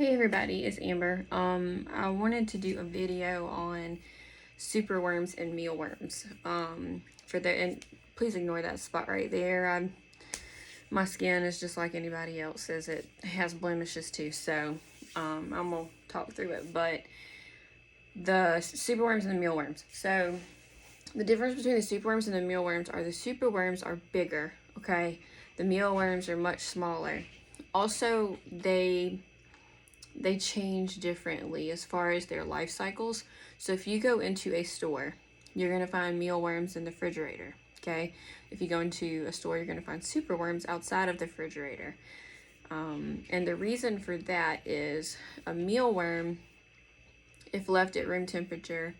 Hey everybody, it's Amber. I wanted to do a video on superworms and mealworms. And please ignore that spot right there. My skin is just like anybody else's. It has blemishes too, so I'm gonna talk through it. But the superworms and the mealworms. So the difference between the superworms and the mealworms are the superworms are bigger. Okay, the mealworms are much smaller. Also, they change differently as far as their life cycles. So if you go into a store, you're going to find mealworms in the refrigerator. Okay. If you go into a store, you're going to find superworms outside of the refrigerator. And the reason for that is a mealworm, if left at room temperature,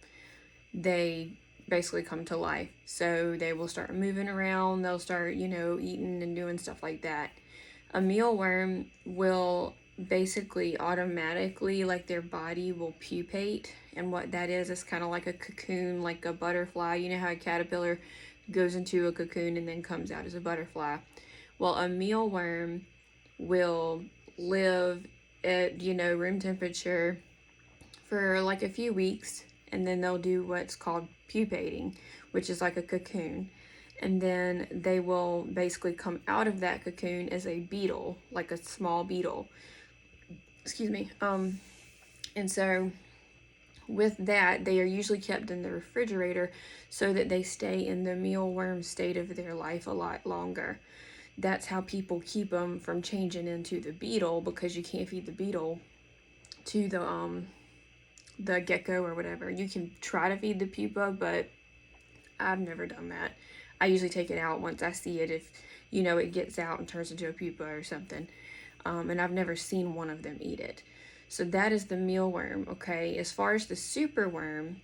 they basically come to life. So they will start moving around, they'll start, eating and doing stuff like that. A mealworm will basically automatically, like their body will pupate, and what that is kind of like a cocoon, like a butterfly. You know how a caterpillar goes into a cocoon and then comes out as a butterfly? Well, a mealworm will live at room temperature for like a few weeks, and then they'll do what's called pupating, which is like a cocoon. And then they will basically come out of that cocoon as a beetle, like a small beetle. Excuse me. And so with that, they are usually kept in the refrigerator so that they stay in the mealworm state of their life a lot longer. That's how people keep them from changing into the beetle, because you can't feed the beetle to the gecko or whatever. You can try to feed the pupa, but I've never done that. I usually take it out once I see it, if it gets out and turns into a pupa or something. And I've never seen one of them eat it. So that is the mealworm. Okay, as far as the superworm,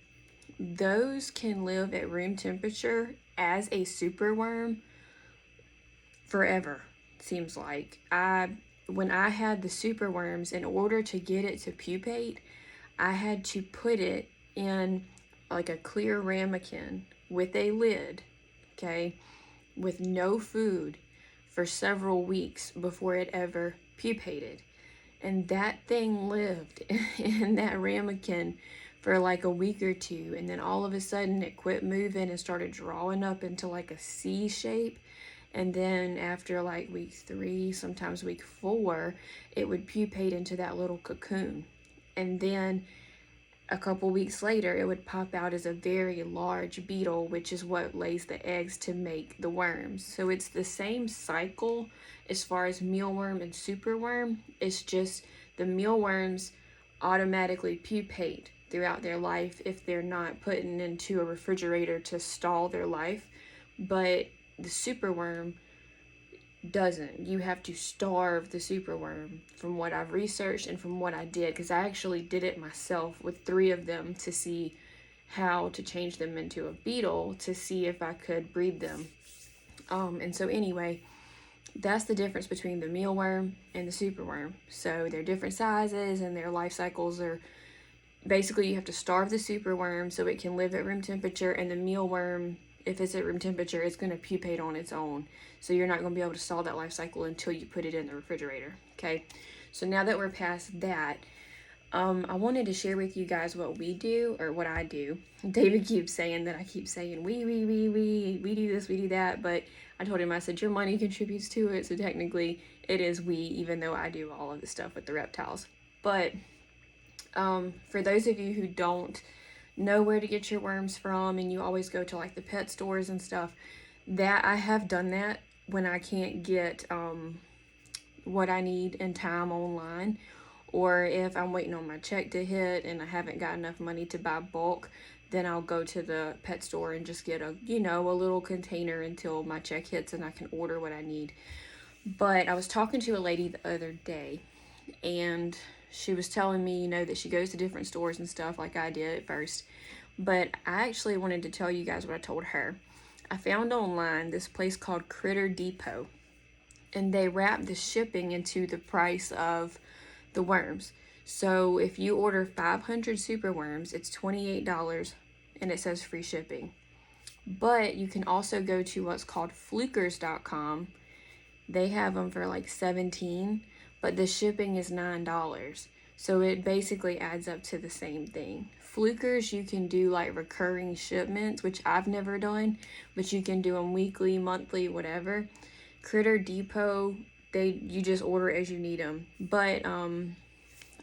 those can live at room temperature as a superworm forever, seems like. When I had the superworms, in order to get it to pupate, I had to put it in like a clear ramekin with a lid, okay, with no food for several weeks before it ever pupated. And that thing lived in that ramekin for like a week or two, and then all of a sudden it quit moving and started drawing up into like a C shape. And then after like week 3, sometimes week 4, it would pupate into that little cocoon. And then a couple weeks later, it would pop out as a very large beetle, which is what lays the eggs to make the worms. So it's the same cycle as far as mealworm and superworm. It's just the mealworms automatically pupate throughout their life if they're not put into a refrigerator to stall their life. But the superworm doesn't. You have to starve the superworm, from what I've researched and from what I did, because I actually did it myself with 3 of them to see how to change them into a beetle, to see if I could breed them. And so anyway, that's the difference between the mealworm and the superworm. So they're different sizes, and their life cycles are basically, you have to starve the superworm so it can live at room temperature, and the mealworm, if it's at room temperature, it's going to pupate on its own. So you're not going to be able to stall that life cycle until you put it in the refrigerator. Okay, so now that we're past that, I wanted to share with you guys what we do, or what I do. David keeps saying that I keep saying we do this, we do that, but I told him, I said, your money contributes to it, so technically it is we, even though I do all of the stuff with the reptiles. But for those of you who don't know where to get your worms from, and you always go to like the pet stores and stuff, that I have done that when I can't get what I need in time online, or if I'm waiting on my check to hit and I haven't got enough money to buy bulk, then I'll go to the pet store and just get a little container until my check hits and I can order what I need. But I was talking to a lady the other day, and she was telling me, that she goes to different stores and stuff like I did at first. But I actually wanted to tell you guys what I told her. I found online this place called Critter Depot, and they wrap the shipping into the price of the worms. So if you order 500 superworms, it's $28, and it says free shipping. But you can also go to what's called flukers.com. They have them for like $17, but the shipping is $9. So it basically adds up to the same thing. Flukers, you can do like recurring shipments, which I've never done, but you can do them weekly, monthly, whatever. Critter Depot, you just order as you need them. But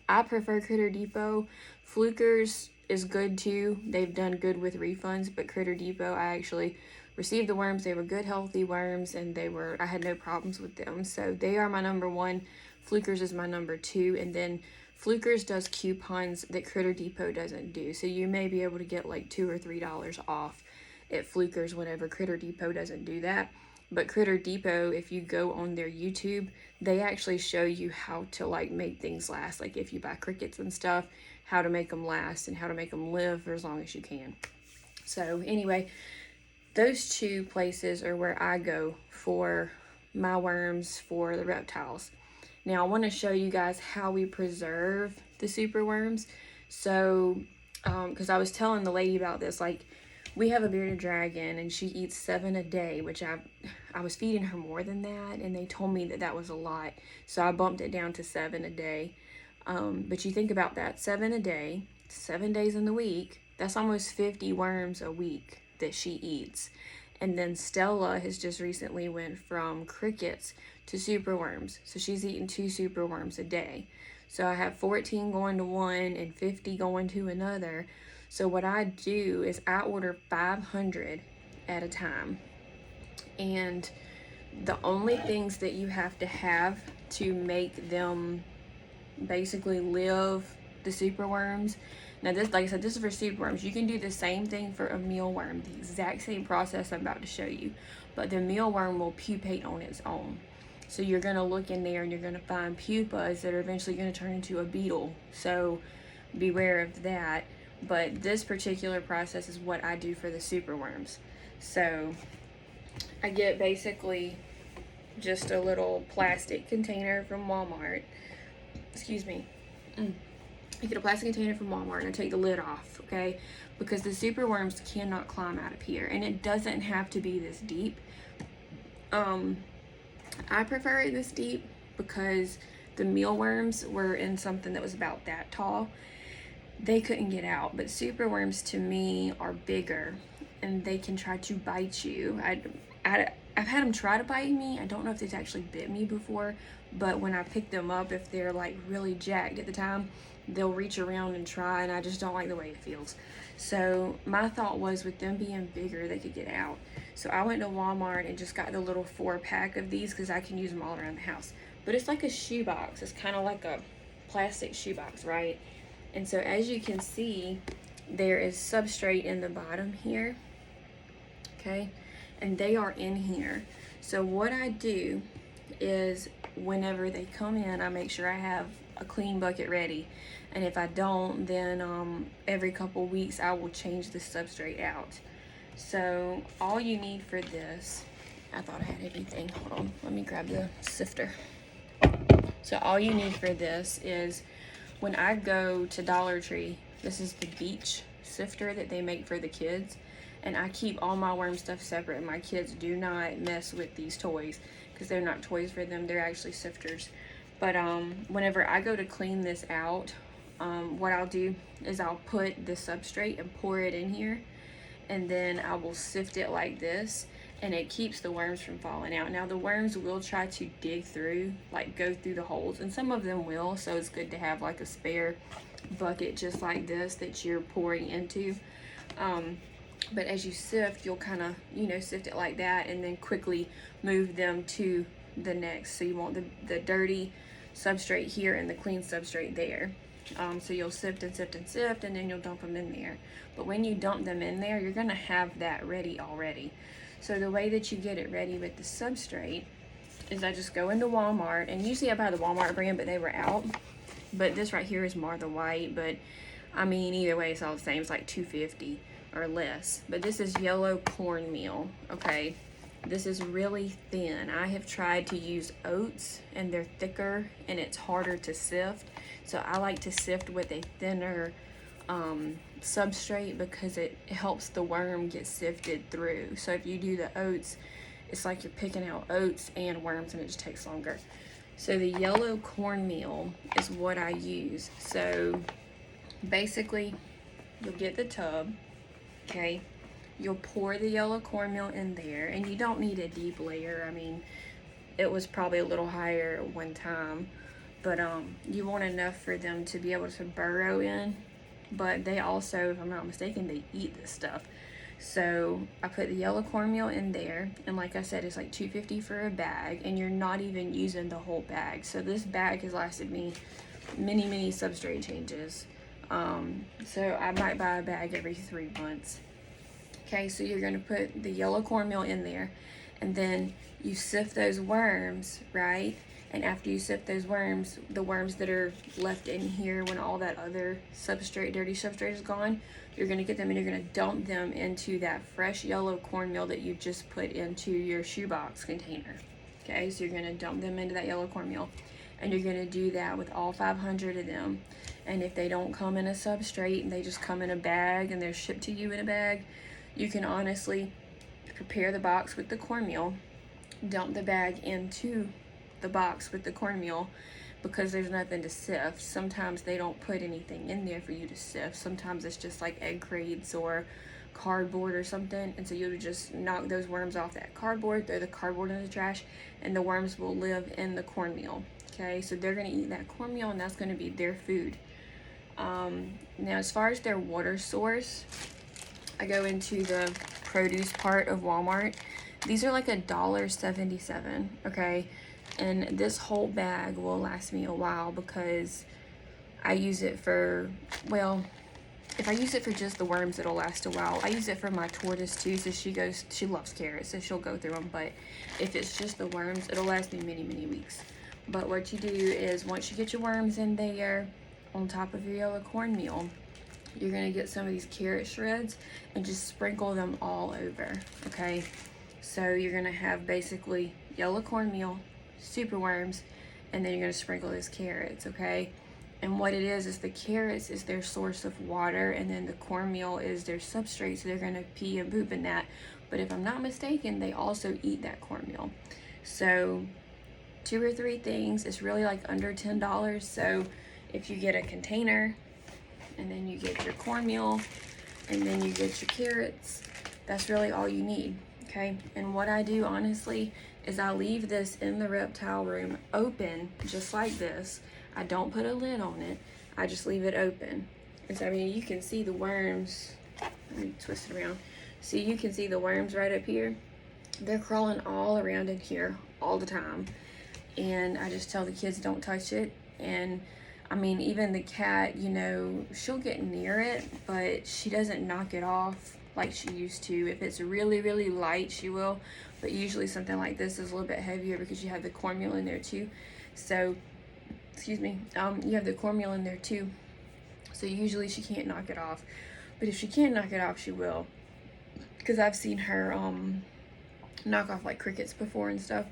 I prefer Critter Depot. Flukers is good too. They've done good with refunds, but Critter Depot, I actually received the worms. They were good, healthy worms, and I had no problems with them. So they are my number one. Flukers is my number two, and then Flukers does coupons that Critter Depot doesn't do. So you may be able to get like $2 or $3 off at Flukers whenever Critter Depot doesn't do that. But Critter Depot, if you go on their YouTube, they actually show you how to like make things last. Like if you buy crickets and stuff, how to make them last and how to make them live for as long as you can. So anyway, those two places are where I go for my worms for the reptiles. Now I want to show you guys how we preserve the superworms. So, because I was telling the lady about this, like, we have a bearded dragon and she eats 7 a day, which I was feeding her more than that, and they told me that was a lot. So I bumped it down to 7 a day. But you think about that, 7 a day, 7 days in the week, that's almost 50 worms a week that she eats. And then Stella has just recently went from crickets to superworms. So she's eating 2 superworms a day. So I have 14 going to one and 50 going to another. So what I do is I order 500 at a time. And the only things that you have to make them basically live the superworms. Now this, like I said, this is for superworms. You can do the same thing for a mealworm, the exact same process I'm about to show you. But the mealworm will pupate on its own. So you're going to look in there and you're going to find pupas that are eventually going to turn into a beetle. So beware of that. But this particular process is what I do for the superworms. So I get basically just a little plastic container from Walmart. Excuse me. I get a plastic container from Walmart and I take the lid off, okay? Because the superworms cannot climb out of here. And it doesn't have to be this deep. I prefer it this deep because the mealworms were in something that was about that tall. They couldn't get out, but superworms to me are bigger and they can try to bite you. I've had them try to bite me. I don't know if they've actually bit me before, but when I pick them up, if they're like really jacked at the time, they'll reach around and try, and I just don't like the way it feels. So my thought was, with them being bigger, they could get out. So I went to Walmart and just got the little 4-pack of these because I can use them all around the house. But it's like a shoebox. It's kind of like a plastic shoebox, right? And so as you can see, there is substrate in the bottom here, okay? And they are in here. So what I do is whenever they come in, I make sure I have a clean bucket ready. And if I don't, then every couple weeks I will change the substrate out. So all you need for this, I thought I had everything. Hold on, let me grab the sifter. So all you need for this is, when I go to Dollar Tree, this is the beach sifter that they make for the kids. And I keep all my worm stuff separate. My kids do not mess with these toys because they're not toys for them. They're actually sifters. But whenever I go to clean this out, what I'll do is I'll put the substrate and pour it in here. And then I will sift it like this. And it keeps the worms from falling out. Now the worms will try to dig through, like go through the holes. And some of them will. So it's good to have like a spare bucket just like this that you're pouring into. But as you sift, you'll kind of, sift it like that and then quickly move them to the next. So you want the dirty substrate here and the clean substrate there. So you'll sift and sift and sift, and then you'll dump them in there. But when you dump them in there, you're going to have that ready already. So the way that you get it ready with the substrate is I just go into Walmart, and usually I buy the Walmart brand, but they were out. But this right here is Martha White, but I mean, either way, it's all the same. It's like $2.50 or less. But this is yellow cornmeal, okay? This is really thin. I have tried to use oats, and they're thicker, and it's harder to sift. So I like to sift with a thinner substrate because it helps the worm get sifted through. So if you do the oats, it's like you're picking out oats and worms, and it just takes longer. So the yellow cornmeal is what I use. So basically, you'll get the tub, okay? You'll pour the yellow cornmeal in there, and you don't need a deep layer. I mean, it was probably a little higher at one time, but you want enough for them to be able to burrow in. But they also, if I'm not mistaken, they eat this stuff. So I put the yellow cornmeal in there, and like I said, it's like $2.50 for a bag, and you're not even using the whole bag. So this bag has lasted me many substrate changes. So I might buy a bag every 3 months. Okay, so you're gonna put the yellow cornmeal in there, and then you sift those worms, right? And after you sift those worms, the worms that are left in here when all that other substrate, dirty substrate is gone, you're gonna get them and you're gonna dump them into that fresh yellow cornmeal that you just put into your shoebox container. Okay, so you're gonna dump them into that yellow cornmeal, and you're gonna do that with all 500 of them. And if they don't come in a substrate and they just come in a bag and they're shipped to you in a bag, you can honestly prepare the box with the cornmeal, dump the bag into the box with the cornmeal, because there's nothing to sift. Sometimes they don't put anything in there for you to sift. Sometimes it's just like egg crates or cardboard or something, and so you'll just knock those worms off that cardboard, throw the cardboard in the trash, and the worms will live in the cornmeal. Okay, so they're going to eat that cornmeal, and that's going to be their food. Now as far as their water source, I go into the produce part of Walmart. These are like $1.77, okay? And this whole bag will last me a while because I use it for, well, if I use it for just the worms, it'll last a while. I use it for my tortoise too, so she loves carrots, so she'll go through them. But if it's just the worms, it'll last me many weeks. But what you do is, once you get your worms in there on top of your yellow cornmeal, you're gonna get some of these carrot shreds and just sprinkle them all over, okay? So you're gonna have basically yellow cornmeal, superworms, and then you're gonna sprinkle these carrots, okay? And what it is the carrots is their source of water, and then the cornmeal is their substrate, so they're gonna pee and poop in that. But if I'm not mistaken, they also eat that cornmeal. So 2 or 3 things, it's really like under $10. So if you get a container, and then you get your cornmeal, and then you get your carrots, that's really all you need, okay? And what I do, honestly, is I leave this in the reptile room open, just like this. I don't put a lid on it. I just leave it open. And so, I mean, you can see the worms. Let me twist it around. So you can see the worms right up here. They're crawling all around in here all the time. And I just tell the kids don't touch it. And I mean, even the cat, you know, she'll get near it, but she doesn't knock it off like she used to. If it's really light, she will. But usually something like this is a little bit heavier because you have the cornmeal in there too. So, excuse me, you have the cornmeal in there too. So usually she can't knock it off. But if she can knock it off, she will. Because I've seen her knock off like crickets before and stuff.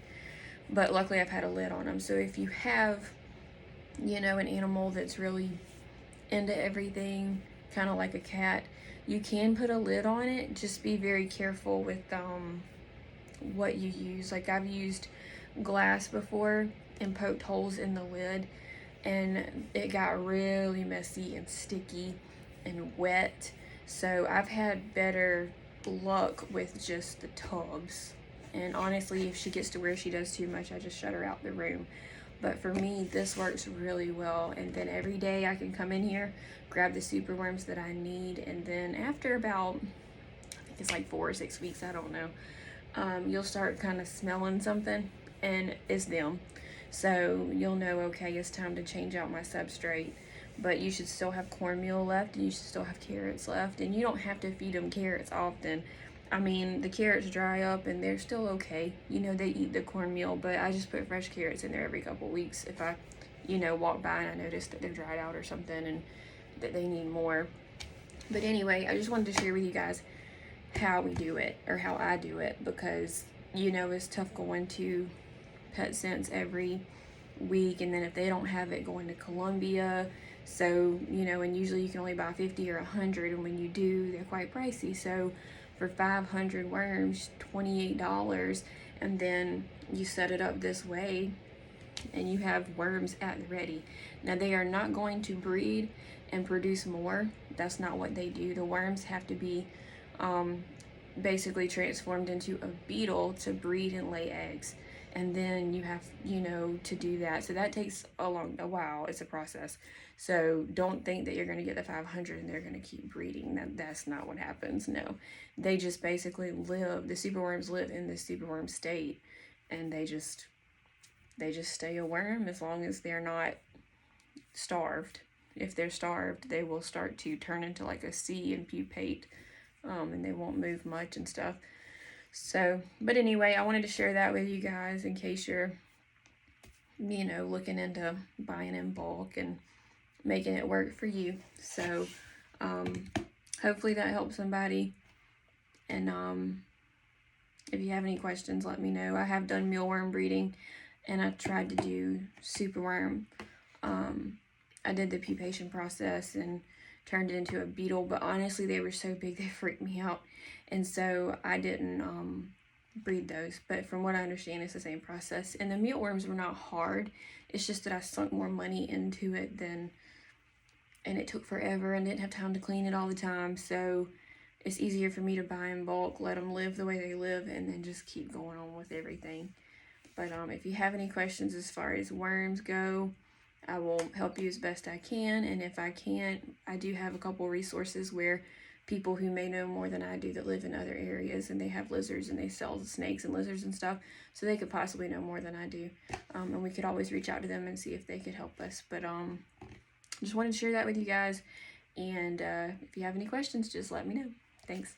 But luckily I've had a lid on them. So if you have, you know, an animal that's really into everything, kind of like a cat, you can put a lid on it. Just be very careful with what you use. Like, I've used glass before and poked holes in the lid, and it got really messy and sticky and wet. So I've had better luck with just the tubs. And honestly, if she gets to where she does too much, I just shut her out the room. But for me, this works really well. And then every day I can come in here, grab the superworms that I need. And then after about, I think it's like 4 or 6 weeks, I don't know, you'll start kind of smelling something, and it's them. So you'll know, okay, it's time to change out my substrate. But you should still have cornmeal left, and you should still have carrots left. And you don't have to feed them carrots often. I mean, the carrots dry up and they're still okay. You know, they eat the cornmeal, but I just put fresh carrots in there every couple weeks if I, you know, walk by and I notice that they're dried out or something and that they need more. But anyway, I just wanted to share with you guys how we do it, or how I do it, because, you know, it's tough going to PetSense every week, and then if they don't have it, going to Columbia. So, you know, and usually you can only buy 50 or 100, and when you do, they're quite pricey. So for 500 worms, $28, and then you set it up this way, and you have worms at the ready. Now, they are not going to breed and produce more. That's not what they do. The worms have to be basically transformed into a beetle to breed and lay eggs. And then you have, to do that. So that takes a while. It's a process. So don't think that you're going to get the 500 and they're going to keep breeding. That's not what happens. No, they just basically live. The superworms live in the superworm state, and they just stay a worm as long as they're not starved. If they're starved, they will start to turn into like a sea and pupate, and they won't move much and stuff. So, but anyway, I wanted to share that with you guys in case you're, looking into buying in bulk and making it work for you. So, hopefully that helps somebody. And if you have any questions, let me know. I have done mealworm breeding, and I tried to do superworm. I did the pupation process and turned it into a beetle, but honestly, they were so big they freaked me out, and so I didn't breed those. But from what I understand, it's the same process. And the mealworms were not hard. It's just that I sunk more money into it and it took forever and didn't have time to clean it all the time. So it's easier for me to buy in bulk, let them live the way they live, and then just keep going on with everything. But if you have any questions as far as worms go, I will help you as best I can. And if I can't, I do have a couple resources where people who may know more than I do that live in other areas, and they have lizards and they sell snakes and lizards and stuff, so they could possibly know more than I do. And we could always reach out to them and see if they could help us. But just wanted to share that with you guys. And if you have any questions, just let me know. Thanks.